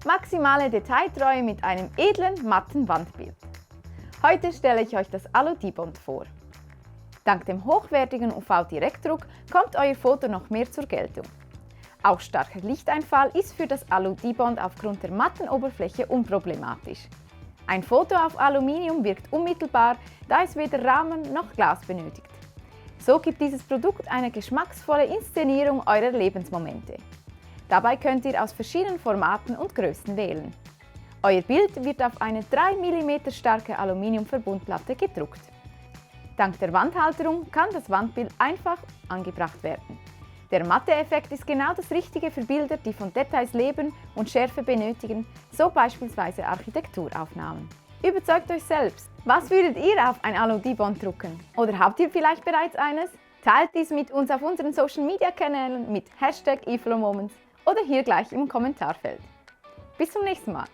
Maximale Detailtreue mit einem edlen, matten Wandbild. Heute stelle ich euch das Alu-Dibond vor. Dank dem hochwertigen UV-Direktdruck kommt euer Foto noch mehr zur Geltung. Auch starker Lichteinfall ist für das Alu-Dibond aufgrund der matten Oberfläche unproblematisch. Ein Foto auf Aluminium wirkt unmittelbar, da es weder Rahmen noch Glas benötigt. So gibt dieses Produkt eine geschmacksvolle Inszenierung eurer Lebensmomente. Dabei könnt ihr aus verschiedenen Formaten und Größen wählen. Euer Bild wird auf eine 3 mm starke Aluminiumverbundplatte gedruckt. Dank der Wandhalterung kann das Wandbild einfach angebracht werden. Der Matte-Effekt ist genau das Richtige für Bilder, die von Details leben und Schärfe benötigen, so beispielsweise Architekturaufnahmen. Überzeugt euch selbst! Was würdet ihr auf ein Alu-Dibond drucken? Oder habt ihr vielleicht bereits eines? Teilt dies mit uns auf unseren Social-Media-Kanälen mit #iflowmoments oder hier gleich im Kommentarfeld. Bis zum nächsten Mal!